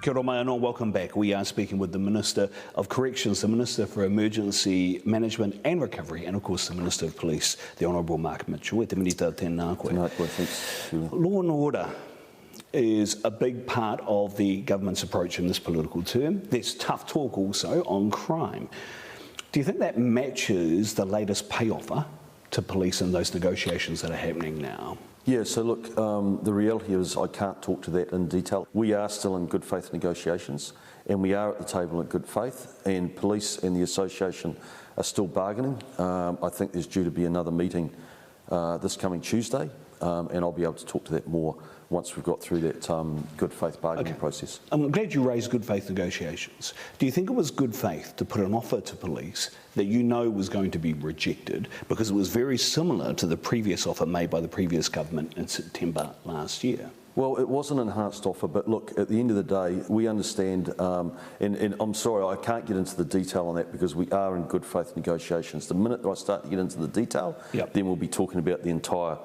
Kia ora mai anō, welcome back. We are speaking with the Minister of Corrections, the Minister for Emergency Management and Recovery, and of course the Minister of Police, the Honourable Mark Mitchell. E te minita tēnā koe. Tēnā koe, thanks. Law and order is a big part of the government's approach in this political term. There's tough talk also on crime. Do you think that matches the latest pay offer to police in those negotiations that are happening now? Yeah, so look, the reality is I can't talk to that in detail. We are still in good faith negotiations and we are at the table in good faith, and police and the association are still bargaining. I think there's due to be another meeting this coming Tuesday, and I'll be able to talk to that more once we've got through that good faith bargaining process. I'm glad you raised good faith negotiations. Do you think it was good faith to put an offer to police that you know was going to be rejected because it was very similar to the previous offer made by the previous government in September last year? Well, it was an enhanced offer, but look, at the end of the day, we understand, and I'm sorry, I can't get into the detail on that because we are in good faith negotiations. The minute that I start to get into the detail, then we'll be talking about the entire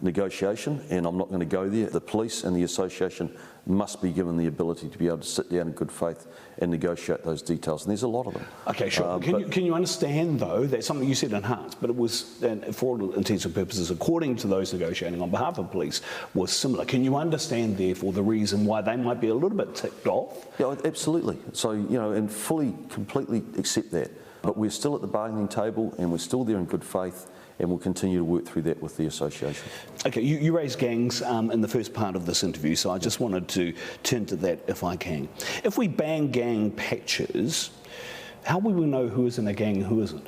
negotiation, and I'm not going to go there. The police and the association must be given the ability to be able to sit down in good faith and negotiate those details, and there's a lot of them. Okay, sure. Can you understand, though, that something you said enhanced, but it was, for all intents and purposes, according to those negotiating on behalf of police, was similar. Can you understand, therefore, the reason why they might be a little bit ticked off? Yeah, absolutely. So, you know, and fully, completely accept that. But we're still at the bargaining table, and we're still there in good faith, and we'll continue to work through that with the association. Okay, you raised gangs in the first part of this interview, so I just wanted to turn to that if I can. If we ban gang patches, how will we know who is in a gang and who isn't?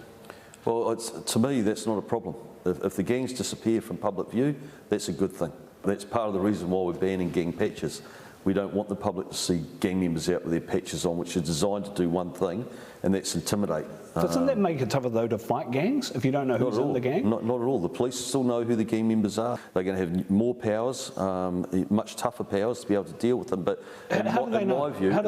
Well, to me, that's not a problem. If the gangs disappear from public view, that's a good thing. That's part of the reason why we're banning gang patches. We don't want the public to see gang members out with their patches on, which are designed to do one thing, and that's intimidate. Doesn't that make it tougher, though, to fight gangs if you don't know who's in the gang? Not at all. The police still know who the gang members are. They're going to have more powers, much tougher powers to be able to deal with them. But how do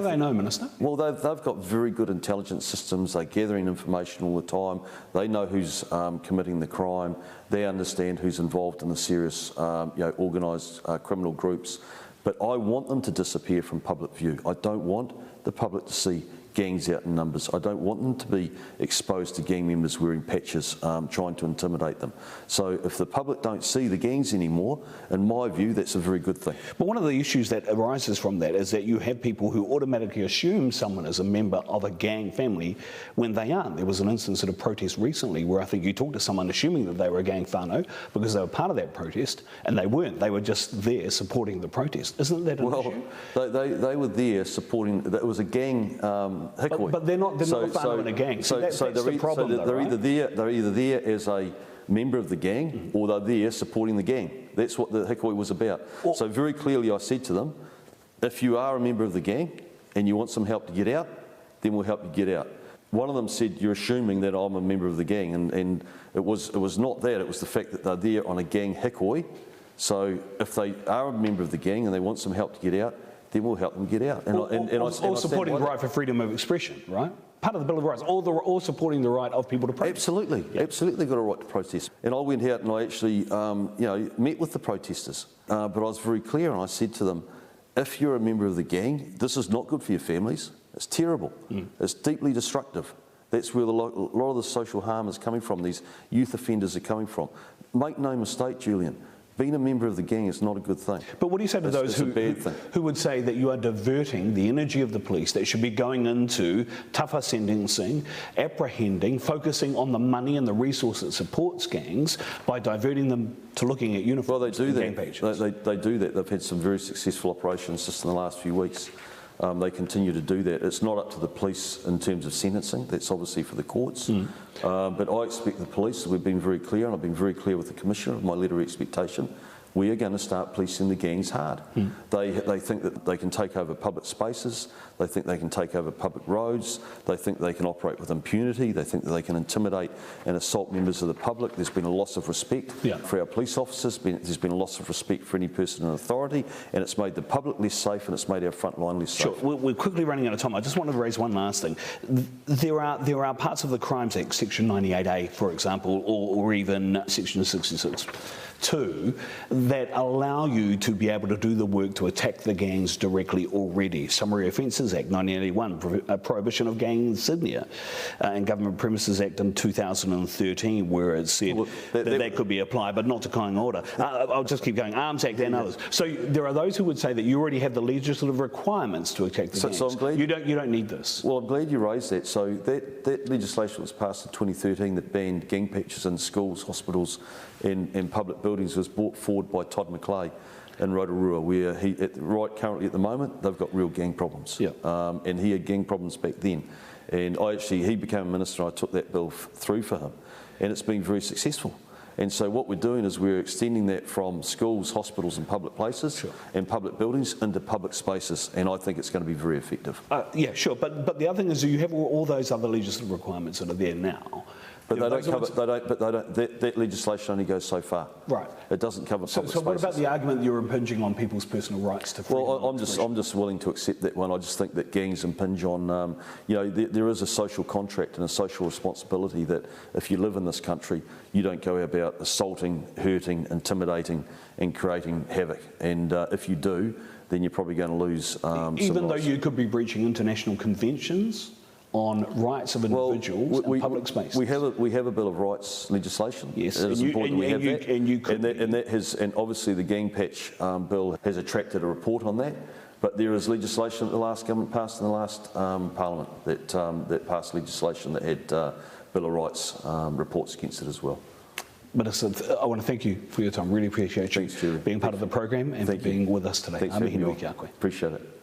they know, Minister? Well, they've got very good intelligence systems. They're gathering information all the time. They know who's committing the crime. They understand who's involved in the serious, organised criminal groups. But I want them to disappear from public view. I don't want the public to see gangs out in numbers. I don't want them to be exposed to gang members wearing patches, trying to intimidate them. So if the public don't see the gangs anymore, in my view, that's a very good thing. But one of the issues that arises from that is that you have people who automatically assume someone is a member of a gang family when they aren't. There was an instance at a protest recently where I think you talked to someone assuming that they were a gang whānau because they were part of that protest, and they weren't. They were just there supporting the protest. Isn't that an issue? They were there supporting, it was a gang hikoi. But they're not a whānau in a gang. That's the problem, they're either there as a member of the gang, or they're there supporting the gang. That's what the hikoi was about. So very clearly I said to them, if you are a member of the gang and you want some help to get out, then we'll help you get out. One of them said, you're assuming that I'm a member of the gang, and it was not that, it was the fact that they're there on a gang hikoi. So if they are a member of the gang and they want some help to get out, then we'll help them get out. Or supporting the right for freedom of expression, right? Part of the Bill of Rights, or supporting the right of people to protest. Absolutely, absolutely got a right to protest. And I went out and I actually, met with the protesters. But I was very clear and I said to them, if you're a member of the gang, this is not good for your families. It's terrible. It's deeply destructive. That's where a lot of the social harm is coming from. These youth offenders are coming from. Make no mistake, Julian, being a member of the gang is not a good thing. But what do you say to those who would say that you are diverting the energy of the police that should be going into tougher sentencing, apprehending, focusing on the money and the resource that supports gangs by diverting them to looking at uniforms? Well, they do gang pages? They do that. They've had some very successful operations just in the last few weeks. They continue to do that. It's not up to the police in terms of sentencing. That's obviously for the courts. But I expect the police, we've been very clear, and I've been very clear with the Commissioner of my letter of expectation, we are going to start policing the gangs hard. They think that they can take over public spaces, they think they can take over public roads, they think they can operate with impunity, they think that they can intimidate and assault members of the public. There's been a loss of respect for our police officers, there's been a loss of respect for any person in authority, and it's made the public less safe and it's made our front line less safe. Sure, we're quickly running out of time. I just wanted to raise one last thing. There are parts of the Crimes Act, Section 98A, for example, or even Section 66(2), that allow you to be able to do the work to attack the gangs directly already. Summary Offences Act 1981, Prohibition of Gang insignia, and Government Premises Act in 2013, where it said that could be applied, but not to calling order. I'll just keep going. Arms Act and others. So there are those who would say that you already have the legislative requirements to attack the gangs. So I'm glad you don't need this. Well, I'm glad you raised that. So that legislation was passed in 2013 that banned gang patches in schools, hospitals, and public buildings was brought forward by Todd McClay in Rotorua, where currently at the moment they've got real gang problems. Yeah. And he had gang problems back then. And he became a minister. I took that bill through for him, and it's been very successful. And so what we're doing is we're extending that from schools, hospitals and public places and public buildings into public spaces, and I think it's going to be very effective. Yeah, sure, but the other thing is you have all those other legislative requirements that are there now. But they don't cover. That legislation only goes so far. Right. It doesn't cover public spaces. So what about the argument that you're impinging on people's personal rights to freedom? Well, I'm just willing to accept that one. I just think that gangs impinge on. There is a social contract and a social responsibility that if you live in this country, you don't go about assaulting, hurting, intimidating, and creating havoc. And if you do, then you're probably going to lose. Even though you could be breaching international conventions on rights of individuals in public spaces. We have a Bill of Rights legislation. Yes, it is important we have that. And obviously the gang patch bill has attracted a report on that. But there is legislation that the last government passed in the last Parliament that passed legislation that had Bill of Rights reports against it as well. Minister, I want to thank you for your time. Really appreciate you being part of the program and for being with us today. Thanks for having me on. Appreciate it.